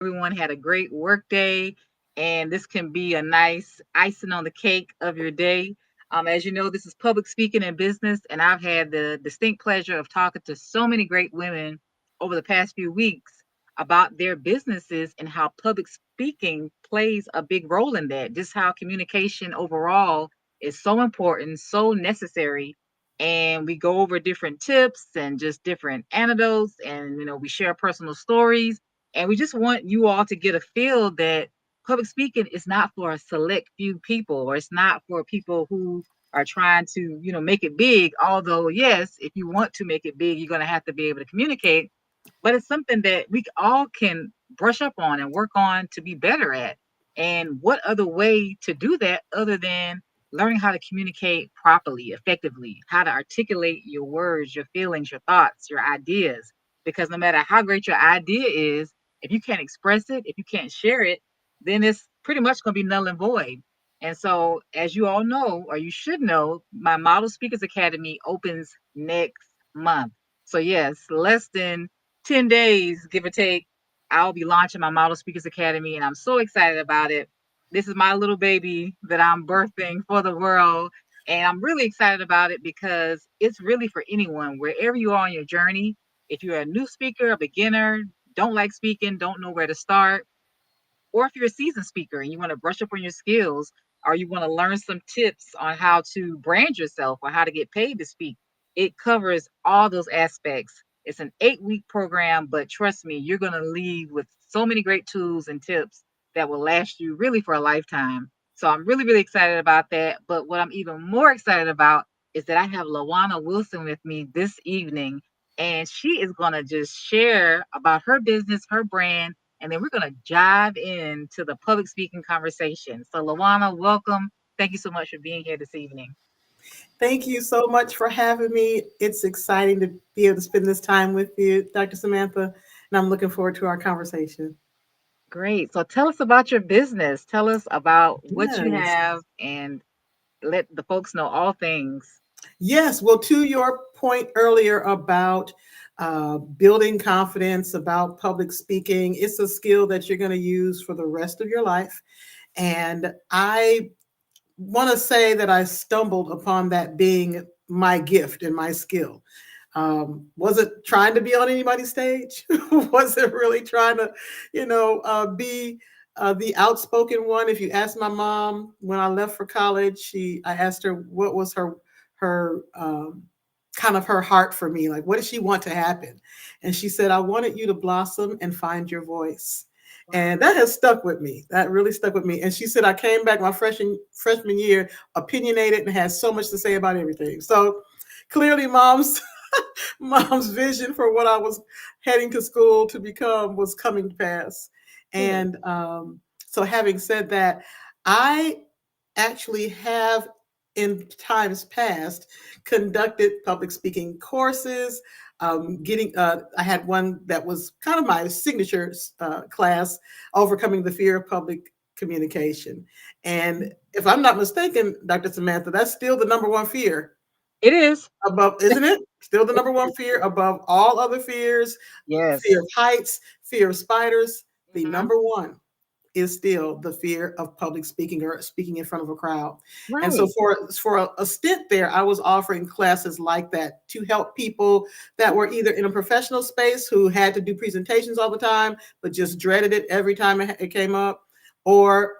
everyone had a great work day, and this can be a nice icing on the cake of your day. As you know, this is public speaking in business, and I've had the distinct pleasure of talking to so many great women over the past few weeks about their businesses and how public speaking plays a big role in that. Just how communication overall is so important, so necessary. And we go over different tips and just different anecdotes, and we share personal stories, and we just want you all to get a feel that public speaking is not for a select few people, or it's not for people who are trying to, make it big. Although, yes, if you want to make it big, you're going to have to be able to communicate. But it's something that we all can brush up on and work on to be better at. And what other way to do that other than learning how to communicate properly, effectively, how to articulate your words, your feelings, your thoughts, your ideas? Because no matter how great your idea is, if you can't express it, if you can't share it, then it's pretty much going to be null and void. And so, as you all know, or you should know, my Model Speakers Academy opens next month. So, yes, less than 10 days, give or take, I'll be launching my Model Speakers Academy, and I'm so excited about it. This is my little baby that I'm birthing for the world. And I'm really excited about it because it's really for anyone, wherever you are on your journey. If you're a new speaker, a beginner, don't like speaking, don't know where to start, or if you're a seasoned speaker and you want to brush up on your skills, or you want to learn some tips on how to brand yourself or how to get paid to speak, it covers all those aspects. It's an 8-week program, but trust me, you're going to leave with so many great tools and tips that will last you really for a lifetime. So I'm really, really excited about that. But what I'm even more excited about is that I have Lawanna Wilson with me this evening, and she is going to just share about her business, her brand, and then we're going to dive into the public speaking conversation. So, Lawanna, welcome. Thank you so much for being here this evening. Thank you so much for having me. It's exciting to be able to spend this time with you, Dr. Samantha, and I'm looking forward to our conversation. Great. So, tell us about your business. Tell us about what you Yes. have and let the folks know all things. Yes. Well, to your point earlier about building confidence, about public speaking, it's a skill that you're going to use for the rest of your life. And I want to say that I stumbled upon that being my gift and my skill. Wasn't trying to be on anybody's stage. Wasn't really trying to, be the outspoken one. If you ask my mom when I left for college, I asked her what was her kind of her heart for me. Like, what did she want to happen? And she said, I wanted you to blossom and find your voice. And that has stuck with me. That really stuck with me. And she said, I came back my freshman year opinionated and had so much to say about everything. So clearly, mom's vision for what I was heading to school to become was coming to pass. Good. And so, having said that, I actually have in times past conducted public speaking courses. I had one that was kind of my signature class, overcoming the fear of public communication. And if I'm not mistaken, Dr. Samantha, that's still the number one fear It is. above, isn't it? Still the number one fear above all other fears, fear Yes. of heights, fear of spiders. The Mhm. number one is still the fear of public speaking or speaking in front of a crowd. And so Right. for a stint there, I was offering classes like that to help people that were either in a professional space who had to do presentations all the time, but just dreaded it every time it came up, or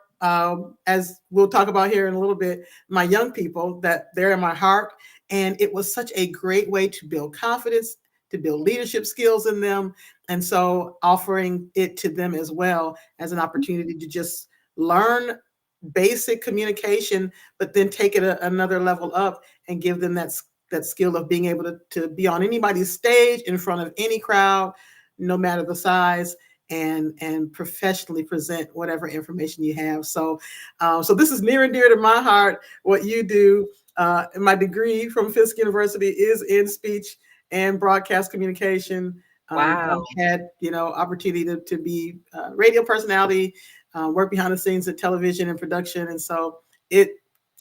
as we'll talk about here in a little bit, my young people that they're in my heart. And it was such a great way to build confidence, to build leadership skills in them. And so offering it to them as well as an opportunity to just learn basic communication, but then take it another level up and give them that skill of being able to be on anybody's stage in front of any crowd, no matter the size, and professionally present whatever information you have. So this is near and dear to my heart. What you do, my degree from Fisk University is in speech and broadcast communication. Wow. I've had, opportunity to be a radio personality, work behind the scenes at television and production, and so it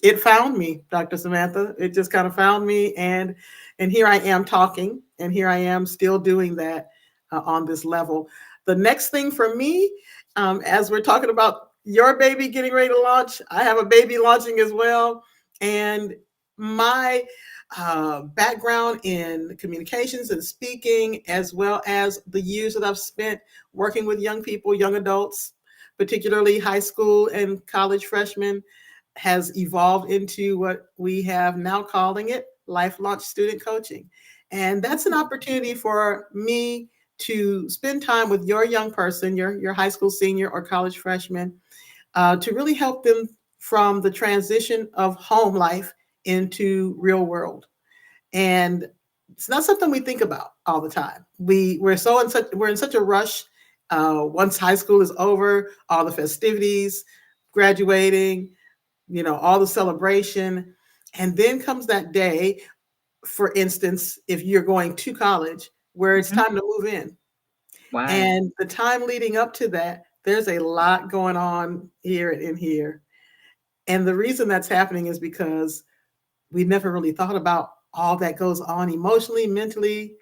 it found me, Dr. Samantha. It just kind of found me, and here I am talking, and here I am still doing that on this level. the next thing for me, as we're talking about your baby getting ready to launch, I have a baby launching as well. And my background in communications and speaking, as well as the years that I've spent working with young people, young adults, particularly high school and college freshmen, has evolved into what we have now calling it Life Launch Student Coaching. And that's an opportunity for me to spend time with your young person, your high school senior or college freshman, to really help them from the transition of home life into real world. And it's not something we think about all the time. We're in such a rush. Once high school is over, all the festivities, graduating, all the celebration, and then comes that day. For instance, if you're going to college, where it's Mhm. time to move in, Right. and the time leading up to that, there's a lot going on here and in here. And the reason that's happening is because we never really thought about all that goes on emotionally, mentally,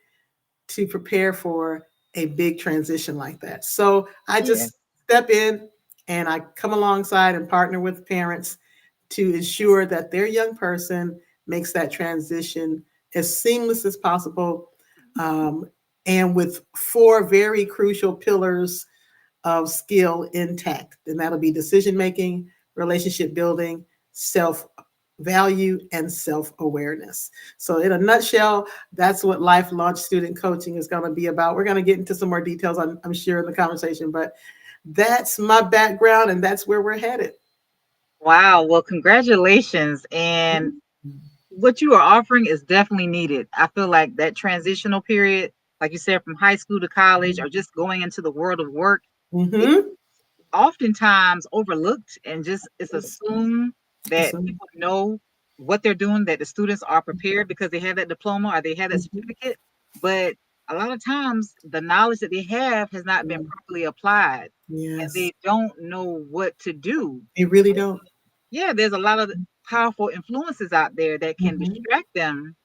to prepare for a big transition like that. So I Yeah. just step in and I come alongside and partner with parents to ensure that their young person makes that transition as seamless as possible, um, and with four very crucial pillars of skill intact. And that'll be decision making, relationship building, self value, and self awareness. So, in a nutshell, that's what Life Launch Student Coaching is going to be about. We're going to get into some more details, I'm sure, in the conversation, but that's my background and that's where we're headed. Wow. Well, congratulations. And what you are offering is definitely needed. I feel like that transitional period, like you said, from high school to college or just going into the world of work, it Mm-hmm. oftentimes overlooked and just it's assumed that So, people know what they're doing, that the students are prepared because they have that diploma or they have that mhm. certificate. But a lot of times the knowledge that they have has not been Yeah. properly applied and Yes, they don't know what to do. they really don't. Yeah, there's a lot of powerful influences out there that can Mhm. distract them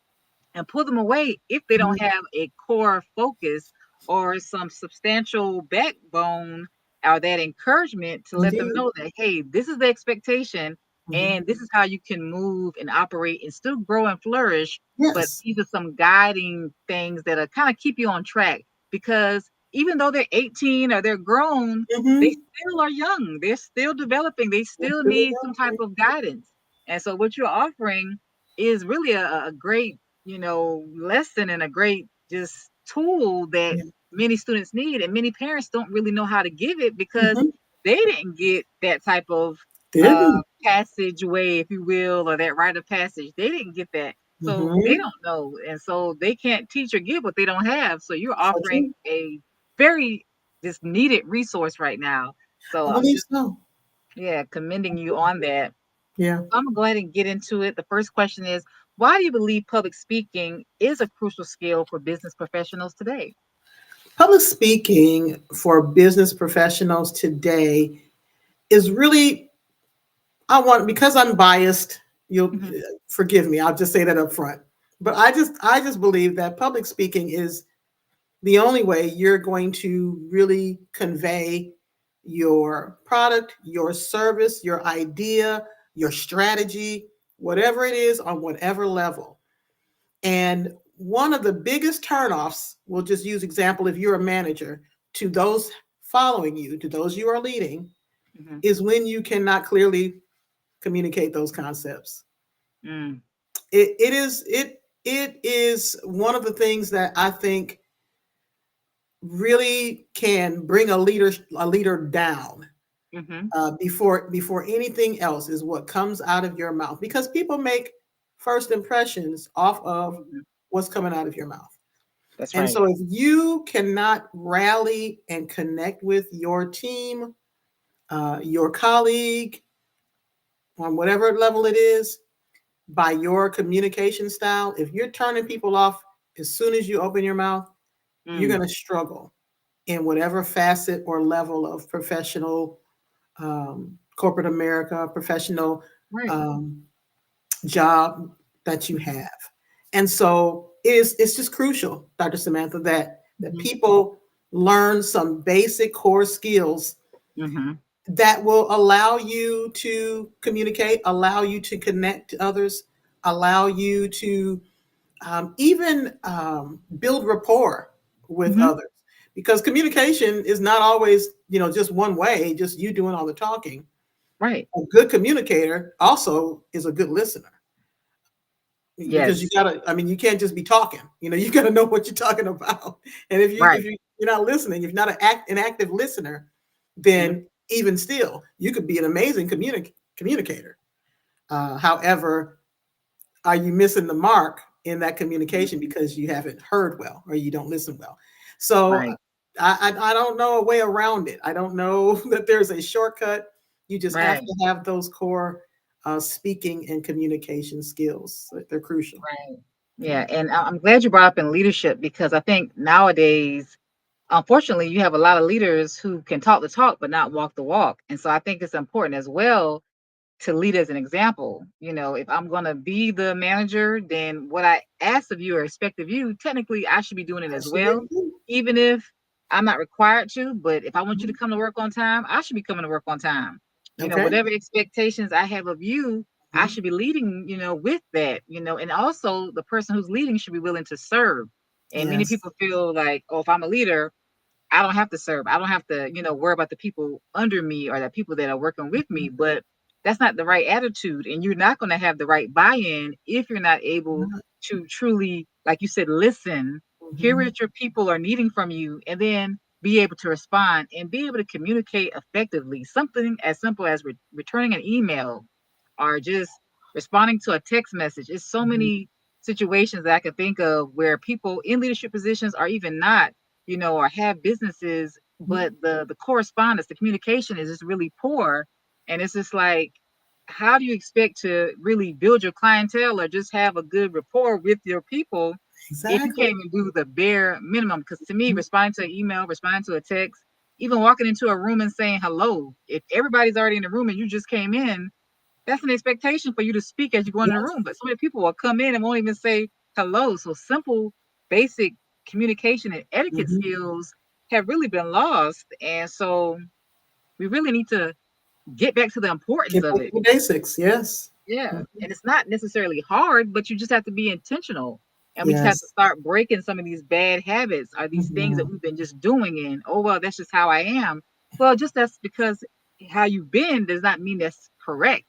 and pull them away if they don't Mhm. have a core focus or some substantial backbone or that encouragement to let them Indeed. know that, hey, this is the expectation Mhm. and this is how you can move and operate and still grow and flourish. But Yes. these are some guiding things that are kind of keep you on track because even though they're 18 or they're grown, they Mhm. still are young. They're still developing. They That's still really need some type healthy. of guidance. And so what you're offering is really a great lesson and a great just tool that Yeah. many students need. And many parents don't really know how to give it because Mhm. they didn't get that type of uh, Didn't. passageway, if you will, or that rite of passage. They didn't get that. So they Mhm. don't know. And so they can't teach or give what they don't have. So you're So offering true. a very just needed resource right now. So I I'm believe just, so. yeah, commending you on that. Yeah. I'm gonna go ahead and get into it. The first question is, why do you believe public speaking is a crucial skill for business professionals today? Public speaking for business professionals today is really, because I'm biased, you'll Mhm, forgive me. I'll just say that up front. But I just believe that public speaking is the only way you're going to really convey your product, your service, your idea, your strategy, whatever it is on whatever level. And one of the biggest turnoffs, we'll just use example if you're a manager, to those following you, to those you are leading, mhm, is when you cannot clearly communicate those concepts. mm, It is one of the things that I think really can bring a leader down, mhm, before anything else is what comes out of your mouth, because people make first impressions off of mhm. what's coming out of your mouth. That's And right. so if you cannot rally and connect with your team, your colleague, on whatever level it is, by your communication style, if you're turning people off as soon as you open your mouth, you're Mm, going to struggle in whatever facet or level of professional, corporate America, professional, right. um, job that you Mhm, have. And so it's just crucial, Dr. Samantha, that mhm, people learn some basic core skills Mm-hmm. that will allow you to communicate, allow you to connect to others, allow you to even build rapport with Mm-hmm. others. Because communication is not always, just one way, just you doing all the talking. Right. A good communicator also is a good listener, because you Yes. gotta, I mean, you can't just be talking, you gotta know what you're talking about. And if you if Right. you you're not listening, if you're not an active listener, Mm-hmm. then even still you could be an amazing communicator. However, are you missing the mark in that communication because you haven't heard well or you don't listen well? So Right. I don't know a way around it. I don't know that there's a shortcut. You just have Right. to have those core speaking and communication skills. They're crucial. Right. Yeah. Yeah. And I'm glad you brought up in leadership because I think nowadays, unfortunately, you have a lot of leaders who can talk the talk but not walk the walk. And so I think it's important as well to lead as an example. If I'm going to be the manager, then what I ask of you or expect of you, technically, I should be doing it I as should be. well, even if I'm not required to. But if I want you to Mhm. come to work on time, I should be coming to work on time. Okay. Whatever expectations I have of you, I Mhm. should be leading, with that, and also the person who's leading should be willing to serve. And many Yes. people feel like, oh, if I'm a leader, I don't have to serve. I don't have to, worry about the people under me or the people that are working with Mhm. me. But that's not the right attitude. And you're not going to have the right buy-in if you're not able to truly, like you said, listen, hear Mhm. what your people are needing from you, and then be able to respond and be able to communicate effectively. Something as simple as returning an email or just responding to a text message. It's so Mhm. many situations that I can think of where people in leadership positions are even not, or have businesses, Mhm. but the correspondence, the communication is just really poor. And it's just like, how do you expect to really build your clientele or just have a good rapport with your people if you Exactly. can't even do the bare minimum? Because to me, Mhm. responding to an email, responding to a text, even walking into a room and saying hello, if everybody's already in the room and you just came in, that's an expectation for you to speak as you go in the Yes. room. But so many people will come in and won't even say hello. So simple, basic communication and etiquette Mhm. skills have really been lost. And so we really need to get back to the importance Get of back it. to the basics. Yes. Yeah. Mhm. And it's not necessarily hard, but you just have to be intentional. And we just have to Yes. start breaking some of these bad habits or these things that Mhm. we've been just doing. And, oh, well, that's just how I am. Well, just that's because how you've been does not mean that's correct.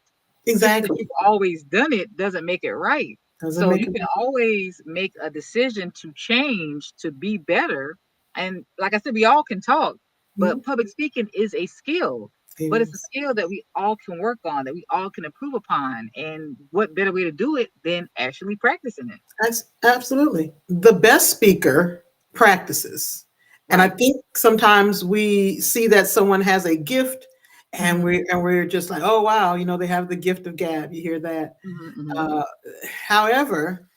Just because Exactly. you've always done it doesn't make it right. Doesn't So make you it. can always make a decision to change, to be better. And like I said, we all can talk, but Mhm. public speaking is a skill, It but it's a is. skill that we all can work on, that we all can improve upon. And what better way to do it than actually practicing it? That's absolutely the best speaker practices. And I Right. think sometimes we see that someone has a gift and Hmm. we're just like, oh wow, they have the gift of gab. You hear that. Hmm. Hmm. Uh, however,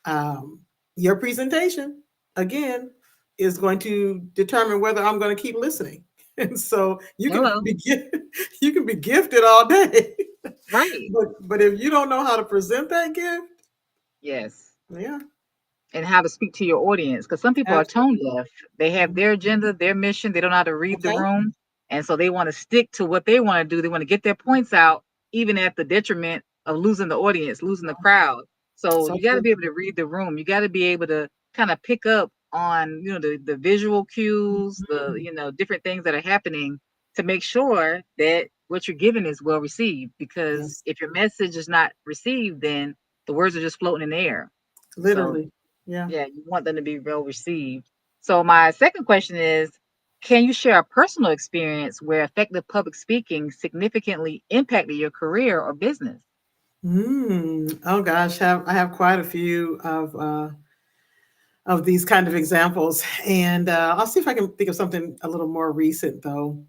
um, your presentation again is going to determine whether I'm going to keep listening. And so Hello. you can be gifted all day, Right. but if you don't know how to present that gift, Yes. yeah, And how to speak to your audience, because some people are tone absolutely. deaf. They have Mhm. their agenda, their mission. They don't know how to read the Okay. room, and so they want to stick to what they want to do. They want to get their points out, even at the detriment of losing the audience, losing the crowd. So So you got to true. be able to read the room. You got to be able to kind of pick up on the visual cues, the Mhm. different things that are happening to make sure that what you're giving is well received. Because Yes, if your message is not received, then the words are just floating in the air. So literally. Yeah. yeah, you want them to be well received. So my second question is, can you share a personal experience where effective public speaking significantly impacted your career or business? Oh gosh, I have quite a few of these kind of examples, and I'll see if I can think of something a little more recent though.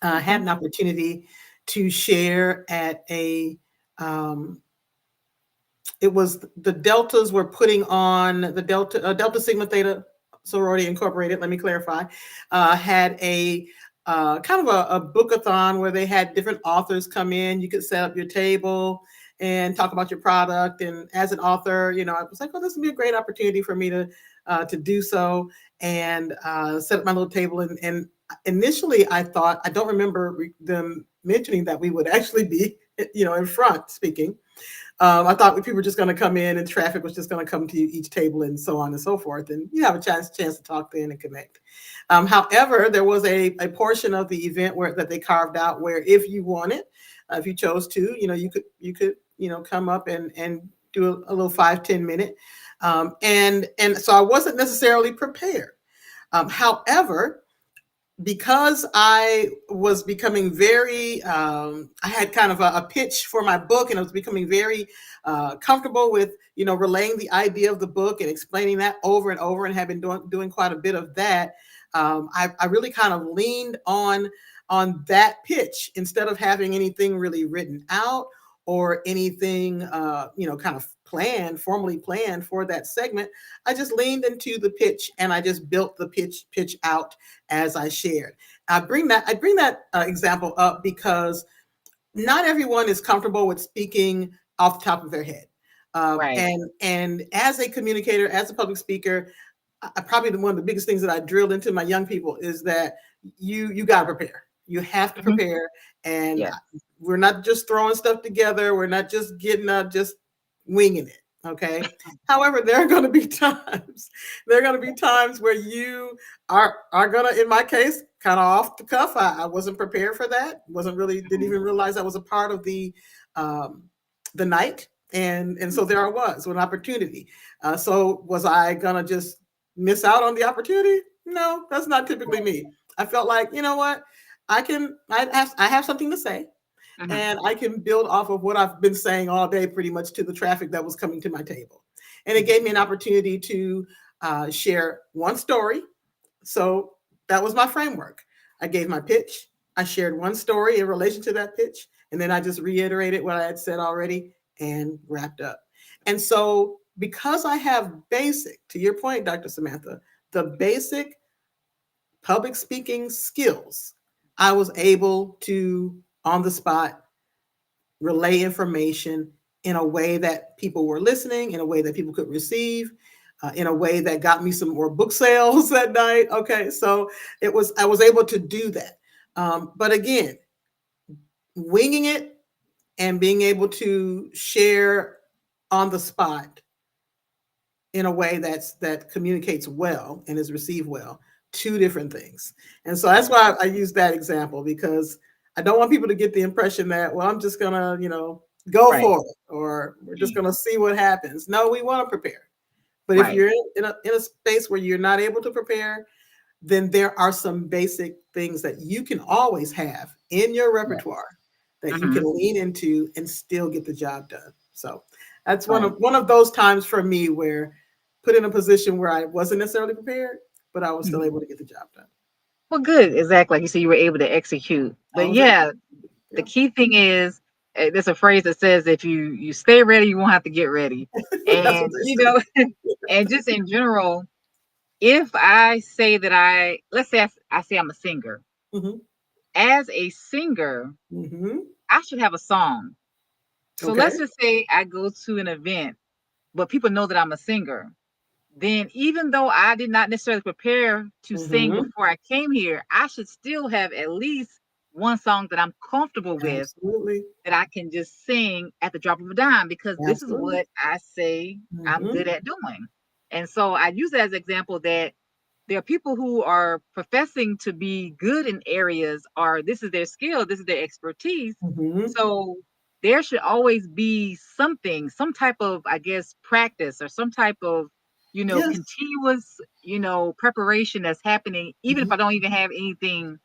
I had Okay. an opportunity to share at um, it was the Deltas were putting on the Delta Sigma Theta Sorority Incorporated. Let me clarify. Had a kind of a bookathon where they had different authors come in. You could set up your table, and talk about your product. And as an author, I was like, oh, this would be a great opportunity for me to do so, and set up my little table. And initially, I thought, I don't remember them mentioning that we would actually be, in front speaking. I thought people were just going to come in and traffic was just going to come to each table and so on and so forth. And you have a chance to talk then and connect. However, there was a portion of the event that they carved out where if you wanted, if you chose to, you could come up and do a little 5-10 minute. And so I wasn't necessarily prepared. However, because I was becoming very, I had kind of a pitch for my book, and I was becoming very comfortable with, relaying the idea of the book and explaining that over and over, and have been doing quite a bit of that. I really kind of leaned on that pitch instead of having anything really written out or anything, kind of formally planned for that segment. I just leaned into the pitch and I just built the pitch out as I shared. I bring that example up because not everyone is comfortable with speaking off the top of their head. Right. And as a communicator, as a public speaker, probably one of the biggest things that I drilled into my young people is that you got to prepare. You have to Mhm. prepare, and Yeah. we're not just throwing stuff together. We're not just getting up, just winging it. Okay. However, there are going to be times. There are going to be times where you are going to, in my case, kind of off the cuff. I wasn't prepared for that. Didn't even realize I was a part of um, the night, and so there I was with an opportunity. So was I going to just miss out on the opportunity? No, that's not typically me. I felt like, you know what, I have something to say, Mhm. and I can build off of what I've been saying all day, pretty much, to the traffic that was coming to my table. And it gave me an opportunity to share one story. So that was my framework. I gave my pitch. I shared one story in relation to that pitch, and then I just reiterated what I had said already and wrapped up. And so, because I have basic, to your point, Dr. Samantha, the basic public speaking skills, I was able to, on the spot, relay information in a way that people were listening, in a way that people could receive, in a way that got me some more book sales that night. Okay, so I was able to do that. But again, winging it and being able to share on the spot in a way that communicates well and is received well, two different things. And so that's Right. why I use that example, because I don't want people to get the impression that, well, I'm just gonna, go Right. for it, or we're just gonna see what happens. No, we want to prepare. But if Right. you're in a space where you're not able to prepare, then there are some basic things that you can always have in your Right. repertoire that you can Mhm. lean into and still get the job done. So that's Right. one of those times for me where put in a position where I wasn't necessarily prepared, but I was still Mhm. able to get the job done. Well, good. Exactly. Like you said, you were able to execute. I But was able. yeah, the Yeah. key thing is, there's a phrase that says, if you stay ready, you won't have to get ready. That's what And they say. and just in general, if I say that let's say I say I'm a singer. Hmm. As a singer, Hmm. I should have a song. So let's Okay. just say I go to an event, but people know that I'm a singer. Then even though I did not necessarily prepare to sing Hmm. before I came here, I should still have at least one song that I'm comfortable with, Absolutely. that I can just sing at the drop of a dime, because this is Absolutely. what I say I'm Hmm. good at doing. And so I use that as an example that there are people who are professing to be good in areas, or this is their skill, this is their expertise. Hmm. So there should always be something, some type of, I guess, practice, or some type of, Yes. continuous, preparation that's happening, even if Hmm. I don't even have anything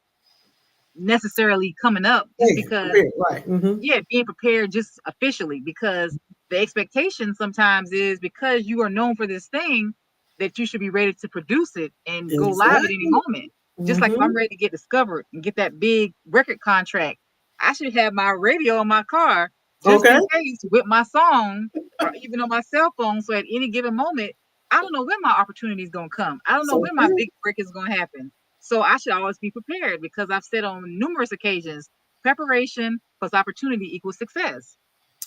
necessarily coming up, just Hey, because, prepared. Right. Hmm. yeah, being prepared just officially, because the expectation sometimes is, because you are known for this thing, that you should be ready to produce it and go live at any Exactly. moment. Just like if Hmm. I'm ready to get discovered and get that big record contract, I should have my radio in my car just Okay. in case, with my song, or even on my cell phone. So at any given moment, I don't know when my opportunity is going to come. I don't know So when my true. big break is going to happen. So I should always be prepared, because I've said on numerous occasions, preparation plus opportunity equals success.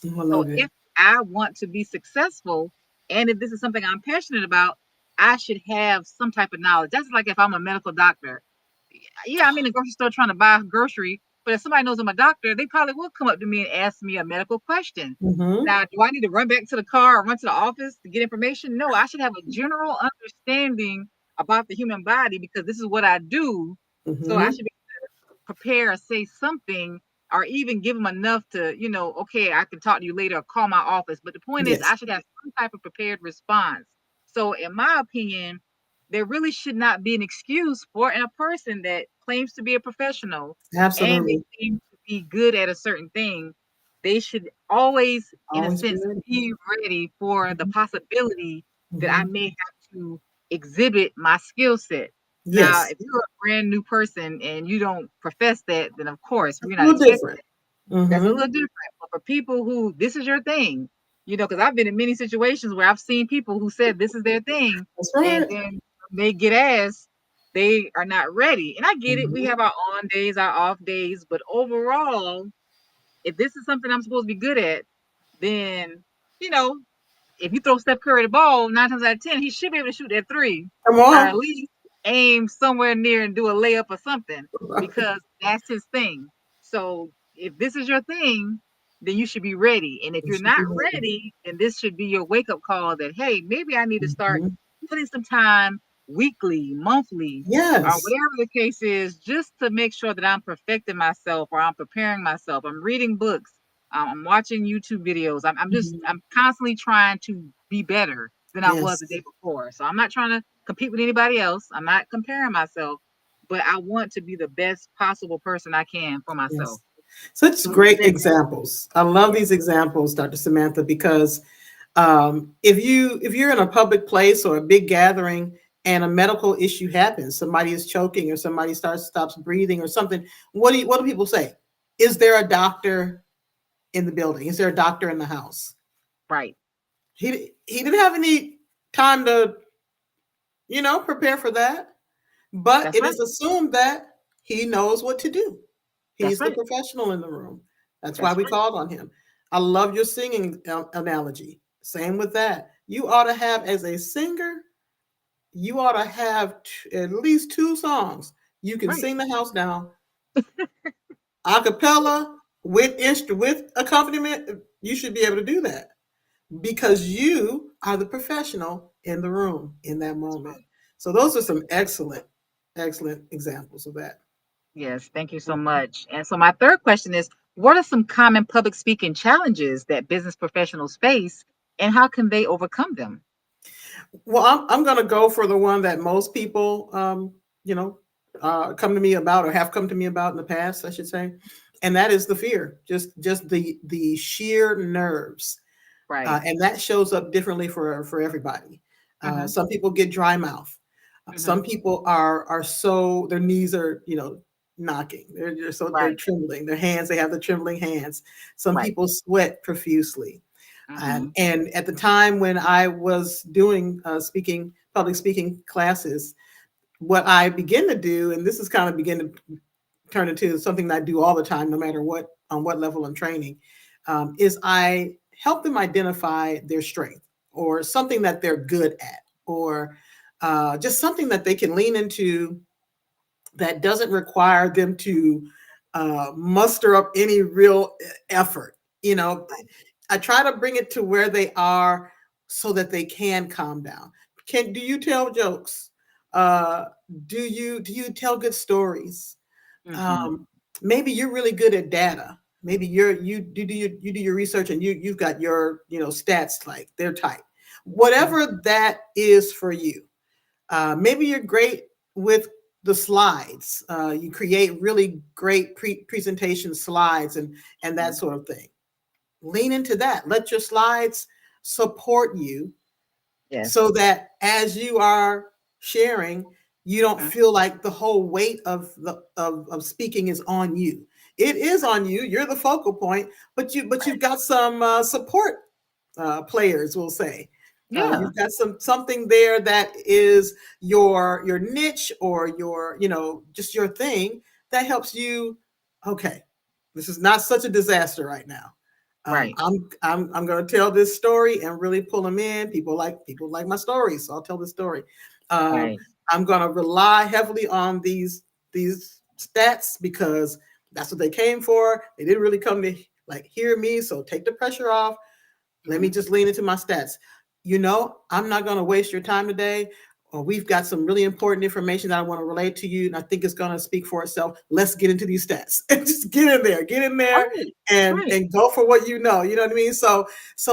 Oh, I So love it. if I want to be successful, and if this is something I'm passionate about, I should have some type of knowledge. That's like if I'm a medical doctor. Yeah, I'm in the grocery store trying to buy a grocery, but if somebody knows I'm a doctor, they probably will come up to me and ask me a medical question. Mm-hmm. Now, do I need to run back to the car or run to the office to get information? No, I should have a general understanding about the human body because this is what I do. So I Mm-hmm. should be prepare or say something or even give them enough to, okay, I can talk to you later or call my office. But the point is, Yes, I should have some type of prepared response. So, in my opinion, there really should not be an excuse for a person that claims to be a professional and they absolutely. claim to be good at a certain thing. They should always, in a Always be sense, ready. be ready for the Mhm. possibility that I Mhm. may have to exhibit my skill set. Now, Yes, if you're a brand new person and you don't profess that, then of course it's we're a not little expecting different. it. That's a Mm-hmm. little different. But for people who this is your thing, because I've been in many situations where I've seen people who said this is their thing, That's and right. then they get asked, they are not ready. And I get it. We Mm-hmm. have our on days, our off days, but overall, if this is something I'm supposed to be good at, then you know if you throw Steph Curry the ball 9 times out of 10, he should be able to shoot that three, Come or at on. least aim somewhere near and do a layup or something, Right. because that's his thing. So if this is your thing, then you should be ready. And if You you're should not be ready. ready, then this should be your wake up call that hey, maybe I need to start Mhm. putting some time weekly, monthly, or Yes. whatever the case is, just to make sure that I'm perfecting myself or I'm preparing myself. I'm reading books. I'm watching YouTube videos. Mhm. I'm constantly trying to be better than I was Yes. the day before. So I'm not trying to compete with anybody else. I'm not comparing myself, but I want to be the best possible person I can for myself. Yes. Such To great exhibit. examples. I love Yeah. these examples, Dr. Samantha, because if you're in a public place or a big gathering and a medical issue happens, somebody is choking or somebody stops breathing or something, what do people say? Is there a doctor in the building? Is there a doctor in the house? Right. He didn't have any time to prepare for that, but That's it right. is assumed that he knows what to do. That's He's the right. professional in the room. That's why That's we right. called on him. I love your singing analogy. Same with that. You ought to have, as a singer, you ought to have at least two songs. You can Right. sing the house down, a cappella with accompaniment. You should be able to do that because you are the professional in the room in that That's moment. right. So those That's are right. some excellent examples of that. Yes. Thank you so much. And so my third question is, what are some common public speaking challenges that business professionals face, and how can they overcome them? Well, I'm going to go for the one that most people, you know, come to me about or have come to me about in the past, I should say, and that is the fear, just the sheer nerves, Right. and that shows up differently for everybody. Mm-hmm. Some people get dry mouth. Mm-hmm. Some people are so their knees are knocking. They're Right. trembling. Their hands, they have the trembling hands. Some Right. people sweat profusely. Mm-hmm. And at the time when I was doing public speaking classes, what I begin to do, and this is kind of begin to turn into something that I do all the time, no matter what level I'm training, is I help them identify their strength or something that they're good at, or just something that they can lean into that doesn't require them to muster up any real effort. You know, I try to bring it to where they are so that they can calm down. Do you tell jokes? Uh, do you tell good stories? Mm-hmm. Um, Maybe you're really good at data. Maybe you do your research and you've got your stats like they're tight. Mm-hmm. Whatever that is for you, maybe you're great with the slides. You create really great presentation slides and that Mm-hmm. sort of thing. Lean into that. Let your slides support you Yes. so that as you are sharing, you don't Mm-hmm. feel like the whole weight of speaking is on you. It is on you. You're the focal point, but Right. you've got some support players, we'll say. Yeah. You've got something there that is your niche or your just your thing that helps you. Okay, this is not such a disaster right now. Right. I'm going to tell this story and really pull them in. People like my stories, so I'll tell the story. Um, Right. I'm going to rely heavily on these stats because that's what they came for. They didn't really come to like hear me, so take the pressure off. Let me Mhm. just lean into my stats. I'm not going to waste your time today. Or we've got some really important information that I want to relate to you, and I think it's going to speak for itself. Let's get into these stats and just get in there, Right. Right. and go for what you know. You know what I mean? So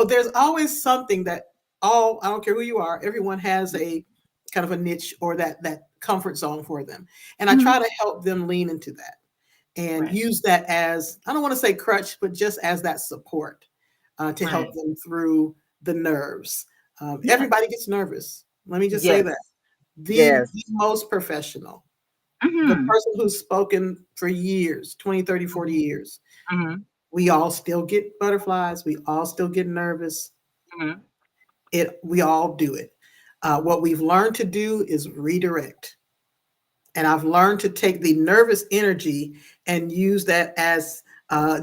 there's always something that all I don't care who you are. Everyone has a kind of a niche or that comfort zone for them, and I Mhm. try to help them lean into that and Right. use that as I don't want to say crutch, but just as that support to help Right. them through the nerves. Yeah. Everybody gets nervous. Let me just say Yes. that the Yes. most professional, the Mhm. person who's spoken for years, 20, 30, 40 Mhm. years, Mhm. we all still get butterflies. We all still get nervous. Mhm. We all do it. What we've learned to do is redirect. And I've learned to take the nervous energy and use that as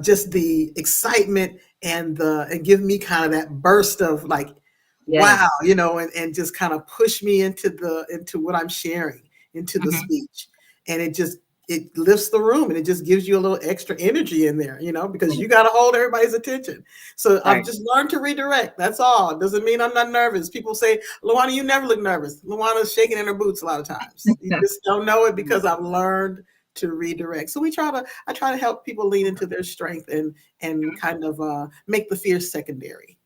just the excitement and give me kind of that burst of like, wow, Yes. and just kind of push me into what I'm sharing, into the Mhm. speech. And it lifts the room and it just gives you a little extra energy in there, because Right. you got to hold everybody's attention. So I've Right. just learned to redirect. That's all. It doesn't mean I'm not nervous. People say, Lawanna, you never look nervous. Lawanna's shaking in her boots a lot of times. You just don't know it because I've learned to redirect. So I try to help people lean into their strength and Mhm. kind of make the fear secondary.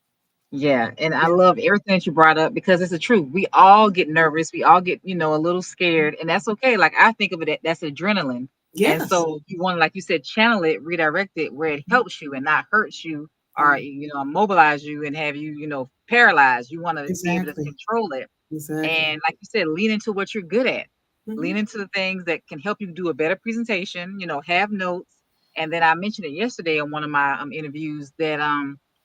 Yeah, and I Yeah. love everything that you brought up because it's the truth. We all get nervous. We all get, a little scared, and that's okay. Like I think of it, that's adrenaline. And Yes. so you want to, like you said, channel it, redirect it where it helps you and not hurts you or, Yeah. immobilize you and have you, paralyzed. You want to be able to Exactly. control it. Exactly. And like you said, lean into what you're good at. Lean Mhm. into the things that can help you do a better presentation, have notes. And then I mentioned it yesterday in one of my interviews that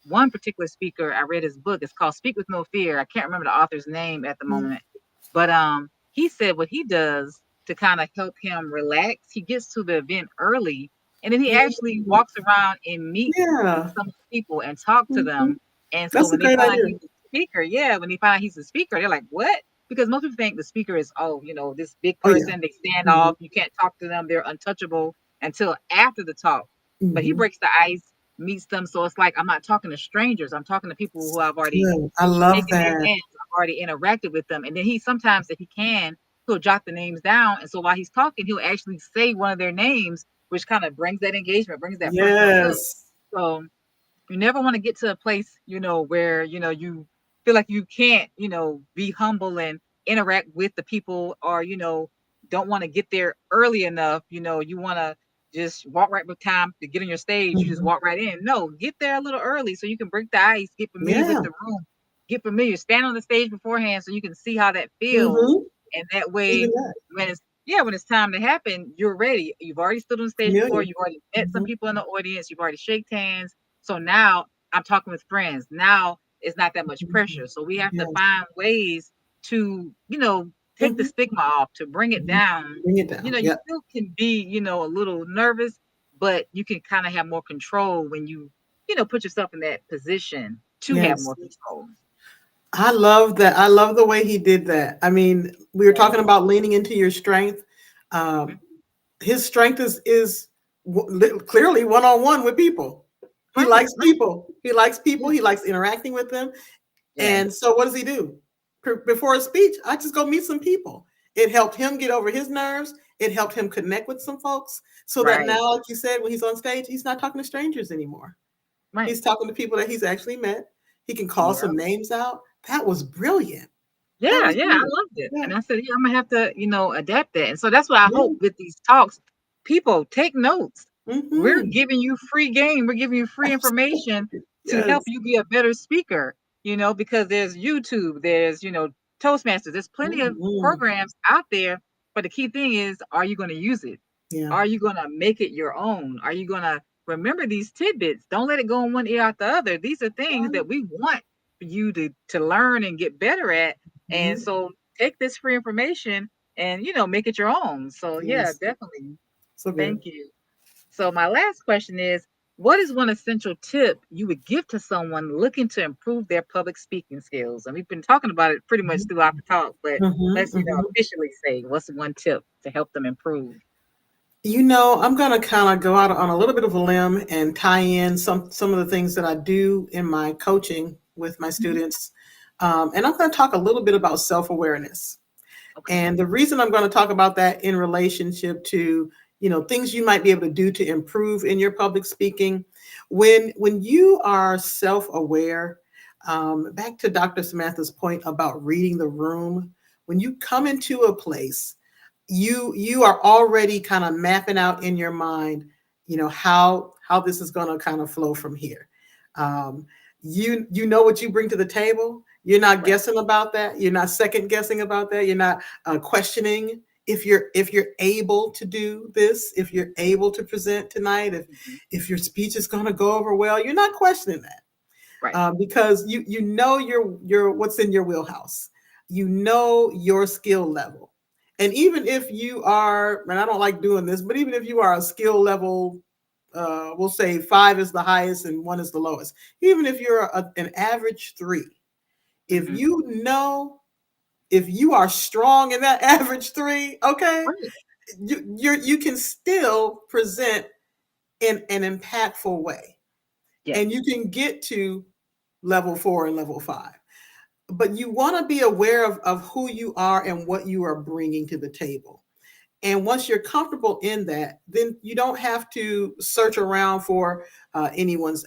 one particular speaker, I read his book. It's called Speak with No Fear. I can't remember the author's name at the Mhm. moment. But he said what he does to kind of help him relax, he gets to the event early and then he actually Mhm. walks around and meets with Yeah. some of the people and talk to Mhm. them. And so That's a when they great find out idea. he's a speaker, yeah, when they find out he's a speaker, they're like, what? Because most people think the speaker is, oh, this big Oh, yeah. person, they stand Mhm. off, you can't talk to them, they're untouchable until after the talk. But he Mhm. breaks the ice, meets them. So it's like I'm not talking to strangers. I'm talking to people who I've already Good. I love shaken their that. hands. I've already interacted with them. And then he sometimes, if he can, he'll jot the names down. And so while he's talking, he'll actually say one of their names, which kind of brings that engagement, brings that personal touch. Yes. So you never want to get to a place, where, you feel like you can't, be humble and interact with the people or, don't want to get there early enough. You want to just walk right with time to get on your stage. You just Mhm. walk right in. No, get there a little early so you can break the ice, get familiar with Yeah. the room, get familiar, stand on the stage beforehand so you can see how that feels. Mhm. And that way, Even that. when it's time to happen, you're ready. You've already stood on the stage before. Familiar. You've already met some Mhm. people in the audience. You've already shaked hands. So now I'm talking with friends. Now it's not that much Mhm. pressure. So we have to Yes. find ways to, take the Mhm. stigma off, to bring it Mhm. down. Bring it down. You Yep. still can be, a little nervous, but you can kind of have more control when you, put yourself in that position to have Yes. more control. I love that. I love the way he did that. I mean, we were Yes. talking about leaning into your strength. Um, Mhm. his strength is clearly one on one with people. He Right. likes Right. people. He likes people. Yes. He likes interacting with them. And Yes. so, what does he do? Before a speech, I just go meet some people. It helped him get over his nerves. It helped him connect with some folks so that Right. now, like you said, when he's on stage, he's not talking to strangers anymore. Right. He's talking to people that he's actually met. He can call Yeah. some names out. That was brilliant. That Yeah, was yeah, I brilliant. loved it. Yeah. And I said, yeah, I'm gonna have to, adapt that. And so that's what I Yeah. hope with these talks. People take notes. We're Hmm. giving you free game. We're giving you free information Absolutely. to help Yes. you be a better speaker, because there's YouTube, there's, Toastmasters, there's plenty of Mhm. programs out there. But the key thing is, are you going to use it? Yeah. Are you going to make it your own? Are you going to remember these tidbits? Don't let it go in one ear out the other. These are things Right. that we want you to learn and get better at. And Mhm. so take this free information and make it your own. So yeah, Yes. definitely. So good. Thank you. So my last question is, what is one essential tip you would give to someone looking to improve their public speaking skills? And we've been talking about it pretty much Mhm, throughout the talk, but mhm, let's, mhm. officially say what's one tip to help them improve? I'm going to kind of go out on a little bit of a limb and tie in some of the things that I do in my coaching with my Mhm. students. And I'm going to talk a little bit about self-awareness. Okay. And the reason I'm going to talk about that in relationship to, things you might be able to do to improve in your public speaking, when you are self-aware, back to Dr. Samantha's point about reading the room, when you come into a place, you are already kind of mapping out in your mind, how this is going to kind of flow from here. Um, you know what you bring to the table. You're not Right. guessing about that. You're not second guessing about that. You're not questioning if you're able to do this, if you're able to present tonight, Mhm. if your speech is going to go over well. You're not questioning that, Right. because you know your what's in your wheelhouse. You know your skill level, and even if you are, and I don't like doing this, but even if you are a skill level, we'll say 5 is the highest and 1 is the lowest. Even if you're an average 3, if Hmm. you know if you are strong in that average 3, okay, Right. you can still present in an impactful way, and you Yes. can get to level 4 and level 5. But you want to be aware of who you are and what you are bringing to the table. And once you're comfortable in that, then you don't have to search around for anyone's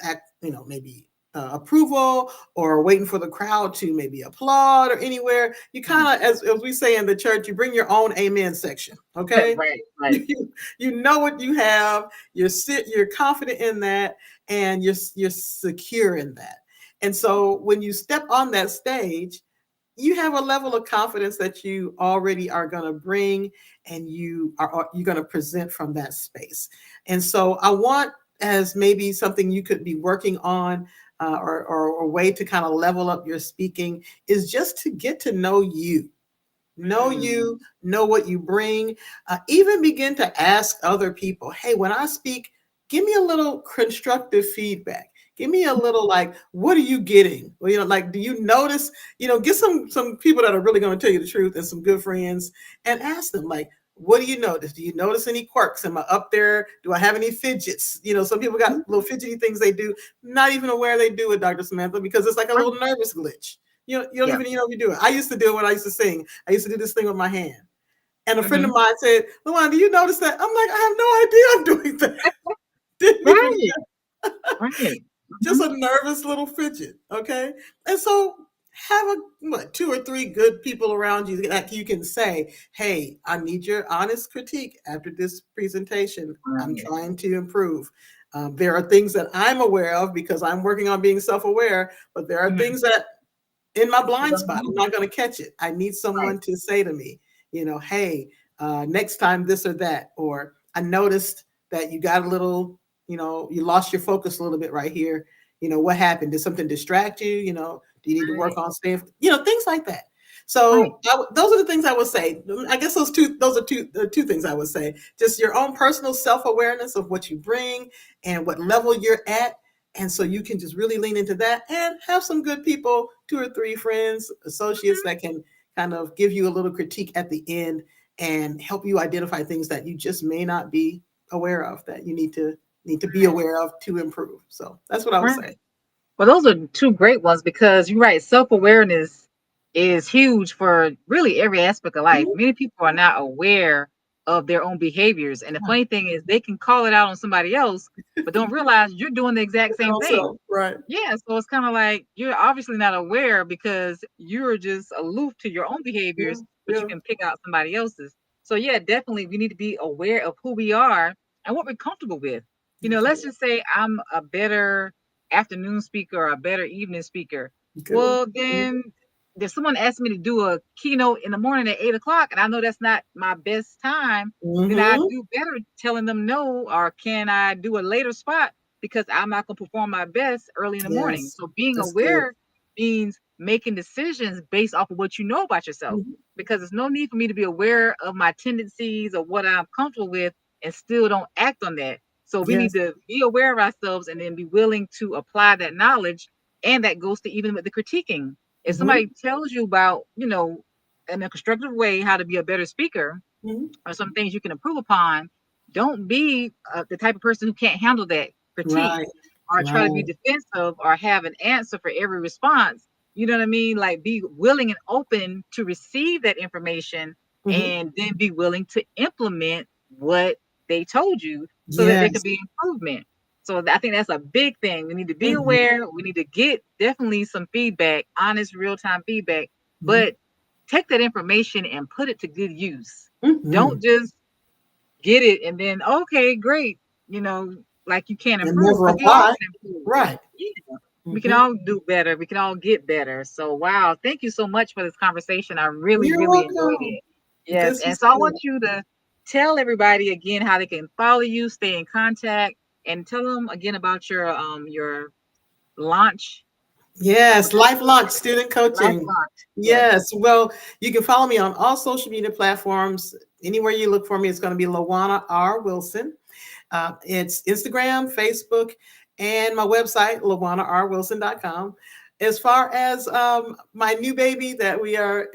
maybe approval, or waiting for the crowd to maybe applaud or anywhere. You Mhm. kind of, as we say in the church, you bring your own amen section. Okay. Right. Right. You know what you have. You're confident in that, and you're secure in that. And so when you step on that stage, you have a level of confidence that you already are going to bring, and you're going to present from that space. And so I want, as maybe something you could be working on, or a way to kind of level up your speaking, is just to get to Mm. know what you bring. Even begin to ask other people, hey, when I speak, give me a little constructive feedback. Give me a little, like, what are you getting? Well, like, do you notice? Get some people that are really going to tell you the truth, and some good friends, and ask them, like, what do you notice? Do you notice any quirks? Am I up there? Do I have any fidgets? Some people got little fidgety things they do, not even aware they do it, Dr. Samantha, because it's like a little Right. nervous glitch. You don't Yeah. even if you do it. I used to do it when I used to sing. I used to do this thing with my hand. And a friend of Hmm. mine said, Lawanna, do you notice that? I'm like, I have no idea I'm doing that. Didn't even, Right. Right. just Hmm. a nervous little fidget. Okay. And so have two or three good people around you that you can say, hey, I need your honest critique after this presentation. I'm Right. trying to improve. There are things that I'm aware of because I'm working on being self aware, but there are Hmm. things that in my You blind don't spot, I'm know. not going to catch it. I need Right. someone to say to me, hey, next time this or that, or I noticed that you got a little, you lost your focus a little bit right here. What happened? Did something distract you? Do you need to work Right. on staying, things like that. Right. So those are the things I would say. I guess those are the two things I would say. Just your own personal self awareness of what you bring and what level you're at, and so you can just really lean into that and have some good people, two or three friends, associates, Mhm. that can kind of give you a little critique at the end and help you identify things that you just may not be aware of, that you need to be Right. aware of to improve. So that's what I would say. Right. Well, those are two great ones because you're right. Self awareness is huge for really every aspect of life. Mhm. Many people are not aware of their own behaviors. And the Yeah. funny thing is, they can call it out on somebody else, but don't realize you're doing the exact same thing. Also, right. Yeah. So it's kind of like you're obviously not aware because you're just aloof to your own Yeah. behaviors, but you Yeah. can pick out somebody else's. So, yeah, definitely we need to be aware of who we are and what we're comfortable with. Let's Absolutely. just say I'm a better afternoon speaker or a better evening speaker. Good. Well, then if someone asks me to do a keynote in the morning at 8 o'clock and I know that's not my best time, then I Mm-hmm. do better telling them no, or can I do a later spot because I'm not going to perform my best early in the morning. Yes. So being That's good. aware means making decisions based off of what you know about yourself, Mhm. because there's no need for me to be aware of my tendencies or what I'm comfortable with and still don't act on that. So we need Yes. to be aware of ourselves and then be willing to apply that knowledge. And that goes to even with the critiquing. If Hmm. somebody tells you about, in a constructive way, how to be a better speaker Hmm. or some things you can improve upon, don't be the type of person who can't handle that critique Right. or try to be Right. defensive or have an answer for every response. You know what I mean? Like be willing and open to receive that information Hmm. and then be willing to implement what they told you so that there could Yes. be improvement. So I think that's a big thing. We need to be Hmm. aware. We need to get definitely some feedback, honest, real time feedback, Hmm. but take that information and put it to good use. Hmm. Don't just get it and then okay, great, you know, like you can't And improve never because we all apply. can improve. Right. Yeah. We can Hmm. all do better. We can all get better. So wow, thank you so much for this conversation. I really, You're really enjoyed welcome. it. Yes. This And was so I good. want you to tell everybody again how they can follow you, stay in contact, and tell them again about your launch. I Yes, forgot lifelong student life coaching. launch. Yes. Yes, well, you can follow me on all social media platforms. Anywhere you look for me, it's going to be Lawanna R. Wilson. It's Instagram, Facebook, and my website, lawannarwilson.com. As far as my new baby that we are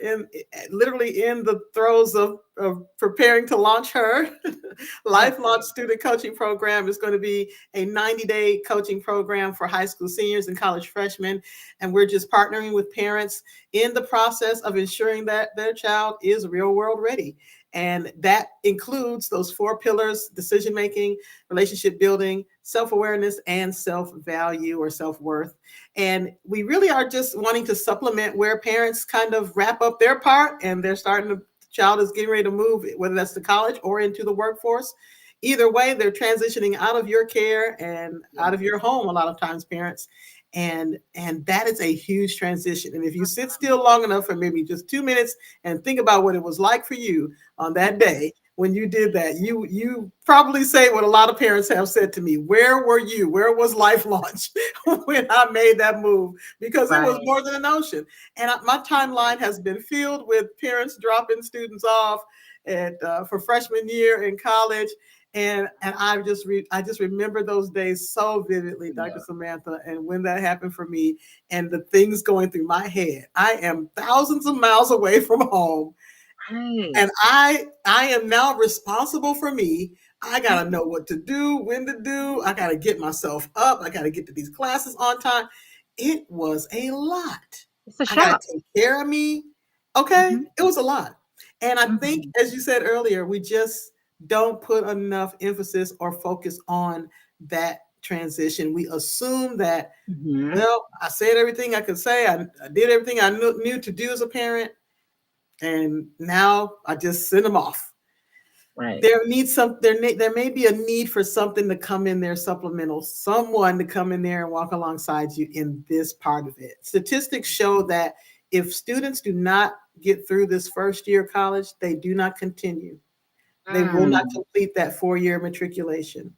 literally in the throes of preparing to launch her, Yes. Lifelong Student Coaching Program is going to be a 90-day coaching program for high school seniors and college freshmen. And we're just partnering with parents in the process of ensuring that their child is real world ready. And that includes those four pillars: decision making, relationship building, self awareness, and self value or self worth. And we really are just wanting to supplement where parents kind of wrap up their part and they're starting to, the child is getting ready to move, whether that's to college or into the workforce. Either way, they're transitioning out of your care and out Yes. of your home, a lot of times, parents. And that is a huge transition. And if you sit still long enough for maybe just 2 minutes and think about what it was like for you on that day when you did that, you probably say what a lot of parents have said to me: where were you, where was Life Launch when I made that move? Because it was Right. more than an ocean. And my timeline has been filled with parents dropping students off for freshman year in college. And I just remember those days so vividly, Dr. Samantha. And when that happened for me, and the things going through my head, I am thousands of miles away from home, Right. and I am now responsible for me. I gotta know what to do, when to do. I gotta get myself up. I gotta get to these classes on time. It was a lot. It's a I gotta shock. take care of me. Okay, Hmm. it was a lot. And I think, Hmm. as you said earlier, we just don't put enough emphasis or focus on that transition. We assume that, Hmm. well, I said everything I could say. I did everything I knew to do as a parent, and now I just send them off. Right. There may be a need for something to come in there supplemental, someone to come in there and walk alongside you in this part of it. Statistics show that if students do not get through this first year of college, they do not continue. They will not Mm. complete that 4-year matriculation.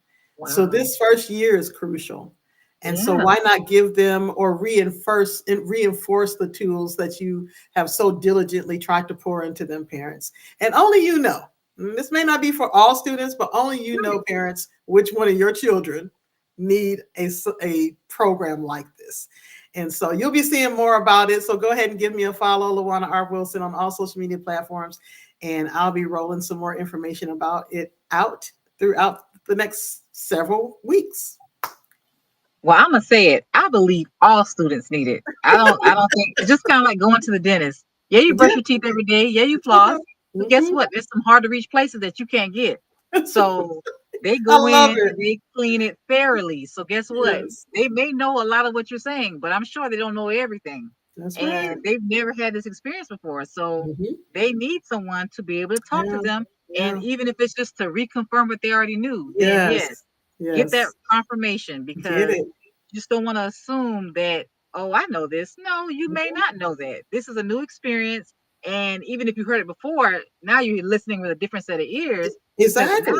So Wow. this first year is crucial. And so Yeah. why not give them or reinforce the tools that you have so diligently tried to pour into them, parents? And only you know. This may not be for all students, but only you know, parents, which one of your children need a program like this. And so you'll be seeing more about it. So go ahead and give me a follow, Lawanna R. Wilson, on all social media platforms, and I'll be rolling some more information about it out throughout the next several weeks. Well, I'm gonna say it. I believe all students need it. I don't think it's just kind of like going to the dentist. Yeah, you brush Yeah, your teeth every day. Yeah, you that's floss. right. But guess Mhm. what? There's some hard to reach places that you can't get. So they I go love in it. and they clean it thoroughly. So guess what? Yes, They may know a lot of what you're saying, but I'm sure they don't know everything. that's right. And they've never had this experience before. So Mhm. they need someone to be able to talk to Yeah, them. And yeah. even if it's just to reconfirm what they already knew, then yes, Yes, get that yes. confirmation Get because it. you just don't want to assume that, oh, I know this. No, you may Mhm. not know that. This is a new experience. And even if you heard it before, now you're listening with a different set of ears because now Exactly.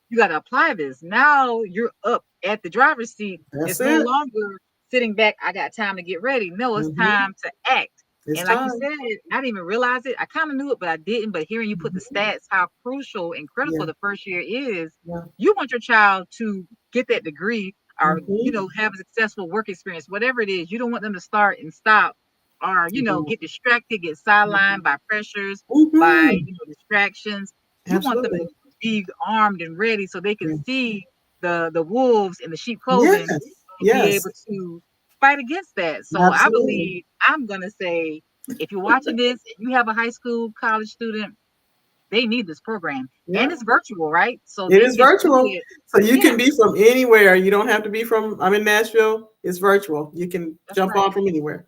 you got to apply this. Now you're up at the driver's seat. That's It's no it. longer sitting back. I got time to get ready. No, it's Mhm. time to act. It's And like you time. said, I didn't even realize it. I kind of knew it, but I didn't. But hearing you put the Mhm. stats, how crucial and critical Yeah, the first year is, yeah. you want your child to get that degree or, Mhm. have a successful work experience, whatever it is. You don't want them to start and stop or, Yeah. get distracted, get sidelined Mhm. by pressures, by, Mhm. distractions. You want them to Absolutely. be armed and ready so they can Yeah. see the wolves in the sheep clothing Yes. and be Yes. able to fight against that. So I Absolutely. believe I'm gonna say if you're watching this and you have a high school, college student, they need this program. And Yeah. it's virtual, right? So It they is can do virtual. it. So you Yeah, can be from anywhere. You don't have to be from, I'm in Nashville. It's virtual. You can that's jump right. on from anywhere.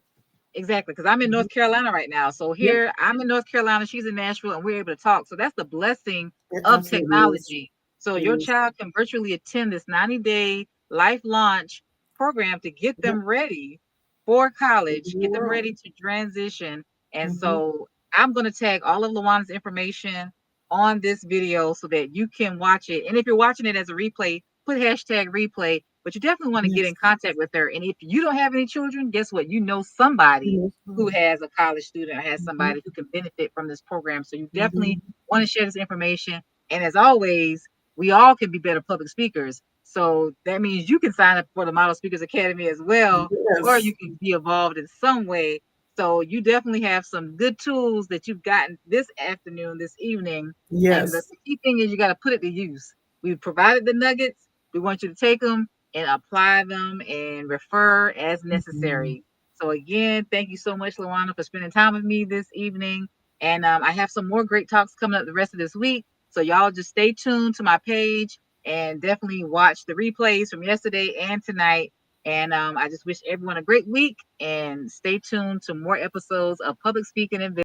Exactly. Because I'm in Mhm. North Carolina right now. So Yep. here I'm in North Carolina, she's in Nashville, and we're able to talk. So that's the blessing It of absolutely is. technology. So It your is. child can virtually attend this 90-day life launch program to get Yep. them ready for college, New get them world. ready to transition. And Mhm. so I'm going to tag all of Lawanna's information on this video so that you can watch it. And if you're watching it as a replay, put hashtag replay, but you definitely want to get Yes. in contact with her. And if you don't have any children, guess what? You know somebody Yes. who has a college student or has Mhm. somebody who can benefit from this program. So you definitely Mhm. want to share this information. And as always, we all can be better public speakers. So that means you can sign up for the Model Speakers Academy as well, or Yes. you can be involved in some way. So you definitely have some good tools that you've gotten this afternoon, this evening. And the Yes. key thing is you got to put it to use. We've provided the nuggets. We want you to take them and apply them and refer as Mhm. necessary. So again, thank you so much, Lawanna, for spending time with me this evening. And I have some more great talks coming up the rest of this week. So y'all just stay tuned to my page and definitely watch the replays from yesterday and tonight. And I just wish everyone a great week and stay tuned to more episodes of Public Speaking and